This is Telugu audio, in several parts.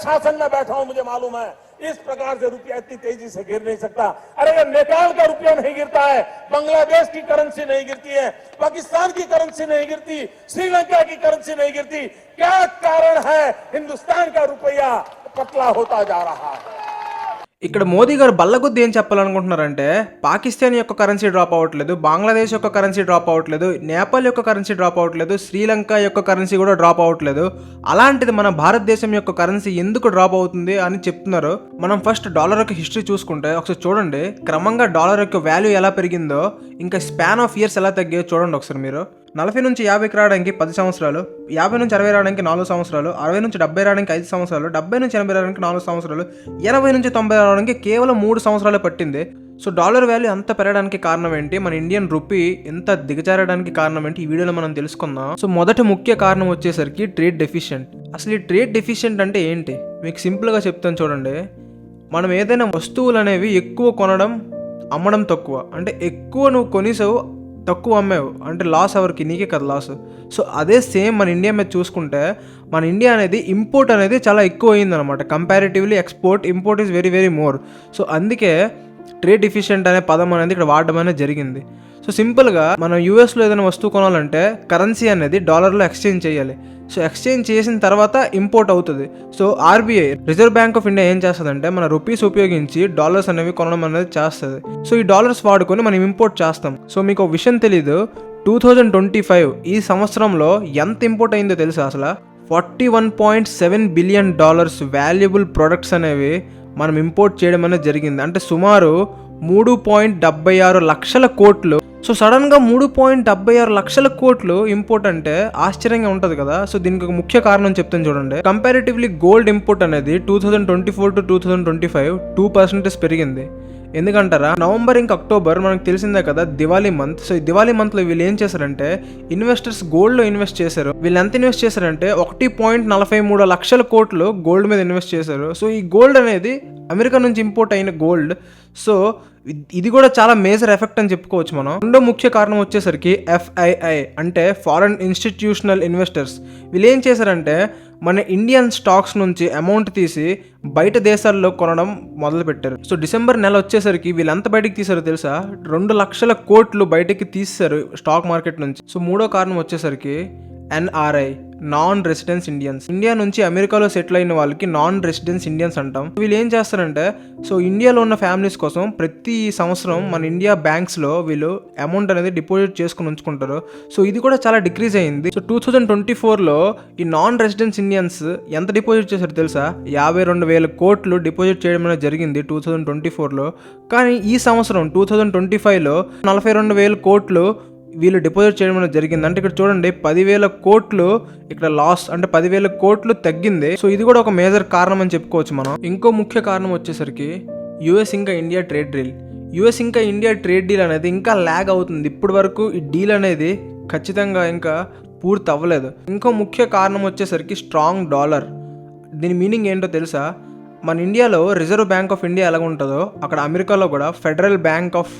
शासन में बैठा हूं, मुझे मालूम है इस प्रकार से रुपया इतनी तेजी से गिर नहीं सकता। अरे ये नेपाल का रुपया नहीं गिरता है, बांग्लादेश की करेंसी नहीं गिरती है, पाकिस्तान की करेंसी नहीं गिरती, श्रीलंका की करेंसी नहीं गिरती। क्या कारण है हिंदुस्तान का रुपया पतला होता जा रहा है? ఇక్కడ మోదీ గారు బల్లగుద్ది ఏం చెప్పాలనుకుంటున్నారంటే పాకిస్తాన్ యొక్క కరెన్సీ డ్రాప్ అవ్వట్లేదు, బంగ్లాదేశ్ యొక్క కరెన్సీ డ్రాప్ అవ్వట్లేదు, నేపాల్ యొక్క కరెన్సీ డ్రాప్ అవ్వట్లేదు, శ్రీలంక యొక్క కరెన్సీ కూడా డ్రాప్ అవ్వట్లేదు. అలాంటిది మన భారతదేశం యొక్క కరెన్సీ ఎందుకు డ్రాప్ అవుతుంది అని చెప్తున్నారు. మనం ఫస్ట్ డాలర్ యొక్క హిస్టరీ చూసుకుంటే ఒకసారి చూడండి, క్రమంగా డాలర్ యొక్క వాల్యూ ఎలా పెరిగిందో, ఇంకా స్పాన్ ఆఫ్ ఇయర్స్ ఎలా తగ్గాయో చూడండి ఒకసారి మీరు. 40 నుంచి 50కి రావడానికి 10 సంవత్సరాలు, 50 నుంచి 60 రావడానికి 4 సంవత్సరాలు, 60 నుంచి 70 రావడానికి 5 సంవత్సరాలు, 70 నుంచి 80 రావడానికి 4 సంవత్సరాలు, 80 నుంచి 90 రావడానికి కేవలం 3 సంవత్సరాలే పట్టింది. సో డాలర్ వాల్యూ అంత పెరగడానికి కారణం ఏంటి, మన ఇండియన్ రూపీ ఎంత దిగజారడానికి కారణం ఏంటి, ఈ వీడియోలో మనం తెలుసుకుందాం. సో మొదటి ముఖ్య కారణం వచ్చేసరికి ట్రేడ్ డెఫిషియెంట్. అసలు ఈ ట్రేడ్ డెఫిషియెంట్ అంటే ఏంటి మీకు సింపుల్గా చెప్తాను చూడండి. మనం ఏదైనా వస్తువులు అనేవి ఎక్కువ కొనడం, అమ్మడం తక్కువ. అంటే ఎక్కువ నువ్వు కొనిసావు, తక్కువ అమ్మేవు అంటే లాస్ ఎవరికి, నీకే కదా లాస్. సో అదే సేమ్ మన ఇండియా మీద చూసుకుంటే మన ఇండియా అనేది ఇంపోర్ట్ అనేది చాలా ఎక్కువ అయిందనమాట. Comparatively import is very very more. So అందుకే ట్రేడ్ డెఫిషియెంట్ అనే పదం అనేది ఇక్కడ వాడడం అనేది జరిగింది. సో సింపుల్గా మనం యూఎస్లో ఏదైనా వస్తువు కొనాలంటే కరెన్సీ అనేది డాలర్లో ఎక్స్చేంజ్ చేయాలి. సో ఎక్స్చేంజ్ చేసిన తర్వాత ఇంపోర్ట్ అవుతుంది. So RBI, reserve bank of India ఏం చేస్తుందంటే మన రూపీస్ ఉపయోగించి డాలర్స్ అనేవి కొనడం అనేది చేస్తుంది. సో ఈ డాలర్స్ వాడుకొని మనం ఇంపోర్ట్ చేస్తాం. సో మీకు ఒక విషయం తెలీదు, 2025 ఈ సంవత్సరంలో ఎంత ఇంపోర్ట్ అయిందో తెలుసా? అసలు $41.7 బిలియన్ వాల్యుబుల్ ప్రొడక్ట్స్ అనేవి మనం ఇంపోర్ట్ చేయడం అనేది జరిగింది. అంటే సుమారు 3.76 లక్షల కోట్లు. సో సడన్గా 3.76 లక్షల కోట్లు ఇంపోర్ట్ అంటే ఆశ్చర్యంగా ఉంటుంది కదా. సో దీనికి ఒక ముఖ్య కారణం చెప్తాను చూడండి. కంపారిటివ్లీ గోల్డ్ ఇంపోర్ట్ అనేది 2024 to 2025 2% పెరిగింది. ఎందుకంటారా, నవంబర్ ఇంకా అక్టోబర్ మనకు తెలిసిందే కదా దివాళీ మంత్. సో ఈ దివాళీ మంత్లో వీళ్ళు ఏం చేశారంటే ఇన్వెస్టర్స్ గోల్డ్లో ఇన్వెస్ట్ చేశారు. వీళ్ళు ఎంత ఇన్వెస్ట్ చేశారంటే 1.43 లక్షల కోట్లు గోల్డ్ మీద ఇన్వెస్ట్ చేశారు. సో ఈ గోల్డ్ అనేది అమెరికా నుంచి ఇంపోర్ట్ అయిన గోల్డ్. సో ఇది కూడా చాలా మేజర్ ఎఫెక్ట్ అని చెప్పుకోవచ్చు మనం. రెండో ముఖ్య కారణం వచ్చేసరికి FII అంటే ఫారెన్ ఇన్స్టిట్యూషనల్ ఇన్వెస్టర్స్. వీళ్ళు ఏం చేశారంటే మన ఇండియన్ స్టాక్స్ నుంచి అమౌంట్ తీసి బయట దేశాల్లో కొనడం మొదలు పెట్టారు. సో డిసెంబర్ నెల వచ్చేసరికి వీళ్ళు ఎంత బయటకు తీసారో తెలుసా? 2 లక్షల కోట్లు బయటకి తీశారు స్టాక్ మార్కెట్ నుంచి. సో మూడో కారణం వచ్చేసరికి NRI, non residence Indians. India నుంచి అమెరికాలో సెటిల్ అయిన వాళ్ళకి నాన్ రెసిడెన్స్ ఇండియన్స్ అంటాం. వీళ్ళు ఏం చేస్తారంటే సో ఇండియాలో ఉన్న ఫ్యామిలీస్ కోసం ప్రతి సంవత్సరం మన ఇండియా బ్యాంక్స్లో వీళ్ళు అమౌంట్ అనేది డిపాజిట్ చేసుకుని ఉంచుకుంటారు. సో ఇది కూడా చాలా డిక్రీజ్ అయింది. సో 2024లో ఈ నాన్ రెసిడెన్స్ ఇండియన్స్ ఎంత డిపాజిట్ చేశారు తెలుసా? 52,000 కోట్లు డిపాజిట్ చేయడం అనేది జరిగింది 2024లో. కానీ ఈ సంవత్సరం 2025లో 42,000 కోట్లు వీళ్ళు డిపాజిట్ చేయడం అనేది జరిగింది. అంటే ఇక్కడ చూడండి 10,000 కోట్లు ఇక్కడ లాస్, అంటే 10,000 కోట్లు తగ్గింది. సో ఇది కూడా ఒక మేజర్ కారణం అని చెప్పుకోవచ్చు మనం. ఇంకో ముఖ్య కారణం వచ్చేసరికి యుఎస్ ఇంకా ఇండియా ట్రేడ్ డీల్. యుఎస్ ఇంకా ఇండియా ట్రేడ్ డీల్ అనేది ఇంకా ల్యాగ్ అవుతుంది. ఇప్పటి వరకు ఈ డీల్ అనేది ఖచ్చితంగా ఇంకా పూర్తి అవ్వలేదు. ఇంకో ముఖ్య కారణం వచ్చేసరికి స్ట్రాంగ్ డాలర్. దీని మీనింగ్ ఏంటో తెలుసా? మన ఇండియాలో రిజర్వ్ బ్యాంక్ ఆఫ్ ఇండియా ఎలాగ ఉంటుందో అక్కడ అమెరికాలో కూడా ఫెడరల్ బ్యాంక్ ఆఫ్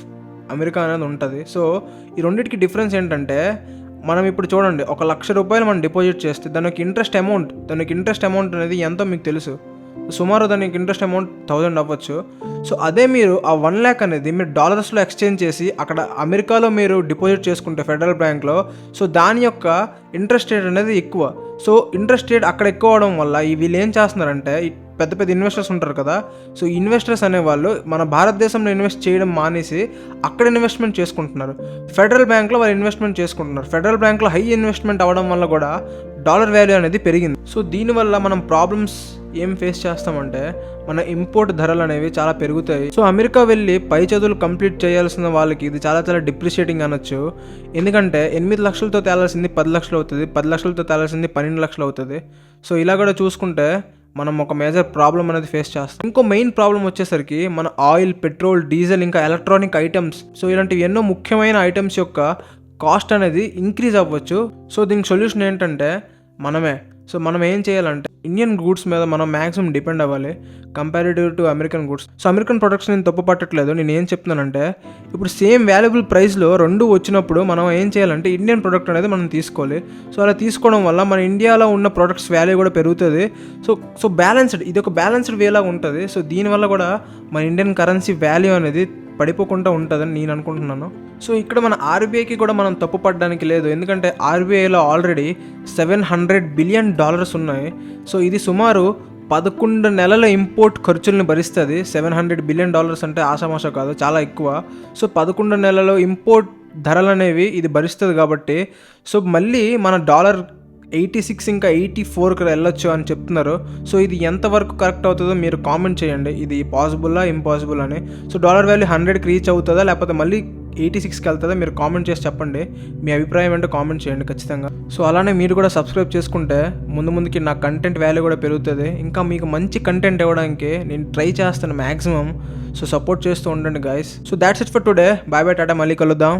అమెరికా అనేది ఉంటుంది. సో ఈ రెండింటికి డిఫరెన్స్ ఏంటంటే మనం ఇప్పుడు చూడండి 1 లక్ష రూపాయలు మనం డిపాజిట్ చేస్తే దానికి ఇంట్రెస్ట్ అమౌంట్ అనేది ఎంతో మీకు తెలుసు. సుమారు దానికి ఇంట్రెస్ట్ అమౌంట్ 1000 అవ్వచ్చు. సో అదే మీరు ఆ 1 lakh అనేది మీరు డాలర్స్లో ఎక్స్చేంజ్ చేసి అక్కడ అమెరికాలో మీరు డిపాజిట్ చేసుకుంటే ఫెడరల్ బ్యాంక్లో, సో దాని యొక్క ఇంట్రెస్ట్ రేట్ అనేది ఎక్కువ. సో ఇంట్రెస్ట్ రేట్ అక్కడ ఎక్కువ అవడం వల్ల వీళ్ళు ఏం చేస్తున్నారంటే పెద్ద పెద్ద ఇన్వెస్టర్స్ ఉంటారు కదా. సో ఇన్వెస్టర్స్ అనేవాళ్ళు మన భారతదేశంలో ఇన్వెస్ట్ చేయడం మానేసి అక్కడ ఇన్వెస్ట్మెంట్ చేసుకుంటున్నారు. ఫెడరల్ బ్యాంక్లో వాళ్ళు ఇన్వెస్ట్మెంట్ చేసుకుంటున్నారు. ఫెడరల్ బ్యాంక్లో హై ఇన్వెస్ట్మెంట్ అవ్వడం వల్ల కూడా డాలర్ వాల్యూ అనేది పెరిగింది. సో దీనివల్ల మనం ప్రాబ్లమ్స్ ఏం ఫేస్ చేస్తామంటే మన ఇంపోర్ట్ ధరలు అనేవి చాలా పెరుగుతాయి. సో అమెరికా వెళ్ళి పై చదువులు కంప్లీట్ చేయాల్సిన వాళ్ళకి ఇది చాలా చాలా డిప్రిషియేటింగ్ అనొచ్చు. ఎందుకంటే 8 లక్షలతో తేలాల్సింది 10 లక్షలు అవుతుంది, 10 లక్షలతో తేలాల్సింది 12 లక్షలు అవుతుంది. సో ఇలా కూడా చూసుకుంటే మనం ఒక మేజర్ ప్రాబ్లం అనేది ఫేస్ చేస్తాం. ఇంకో మెయిన్ ప్రాబ్లం వచ్చేసరికి మన ఆయిల్, పెట్రోల్, డీజిల్ ఇంకా ఎలక్ట్రానిక్ ఐటమ్స్. సో ఇలాంటివి ఎన్నో ముఖ్యమైన ఐటమ్స్ యొక్క కాస్ట్ అనేది ఇంక్రీజ్ అవ్వచ్చు. సో దీనికి సొల్యూషన్ ఏంటంటే మనమే సో మనం ఏం చేయాలంటే ఇండియన్ గూడ్స్ మీద మనం మ్యాక్సిమం డిపెండ్ అవ్వాలి comparative to American goods. So American products నేను తప్పు పట్టట్లేదు. నేను ఏం చెప్తున్నానంటే ఇప్పుడు సేమ్ వాల్యుబుల్ ప్రైస్లో రెండు వచ్చినప్పుడు మనం ఏం చేయాలంటే ఇండియన్ ప్రొడక్ట్ అనేది మనం తీసుకోవాలి. సో అలా తీసుకోవడం వల్ల మన ఇండియాలో ఉన్న ప్రొడక్ట్స్ వాల్యూ కూడా పెరుగుతుంది. సో బ్యాలెన్స్డ్, ఇది ఒక బ్యాలెన్స్డ్ వేలాగా ఉంటుంది. సో దీనివల్ల కూడా మన ఇండియన్ కరెన్సీ వాల్యూ అనేది పడిపోకుండా ఉంటుందని నేను అనుకుంటున్నాను. సో ఇక్కడ మన ఆర్బీఐకి కూడా మనం తప్పు పడడానికి లేదు, ఎందుకంటే ఆర్బీఐలో ఆల్రెడీ $700 బిలియన్ ఉన్నాయి. సో ఇది సుమారు 11 నెలల ఇంపోర్ట్ ఖర్చుల్ని భరిస్తుంది. $700 బిలియన్ అంటే ఆషామాషా కాదు, చాలా ఎక్కువ. సో 11 నెలల ఇంపోర్ట్ ధరలు అనేవి ఇది భరిస్తుంది కాబట్టి సో మళ్ళీ మన డాలర్ 86 ఇంకా 84కి వెళ్ళొచ్చు అని చెప్తున్నారు. సో ఇది ఎంతవరకు కరెక్ట్ అవుతుందో మీరు కామెంట్ చేయండి, ఇది పాసిబుల్లా ఇంపాసిబుల్ అని. సో డాలర్ వాల్యూ 100కి రీచ్ అవుతుందా లేకపోతే మళ్ళీ 86కి వెళ్తుందా మీరు కామెంట్ చేసి చెప్పండి. మీ అభిప్రాయం ఏంటో కామెంట్ చేయండి ఖచ్చితంగా. సో అలానే మీరు కూడా సబ్స్క్రైబ్ చేసుకుంటే ముందుకి నా కంటెంట్ వాల్యూ కూడా పెరుగుతుంది. ఇంకా మీకు మంచి కంటెంట్ ఇవ్వడానికి నేను ట్రై చేస్తాను మ్యాక్సిమం. సో సపోర్ట్ చేస్తూ ఉండండి guys. So that's it for today. Bye bye, టాటా, మళ్ళీ కలుద్దాం.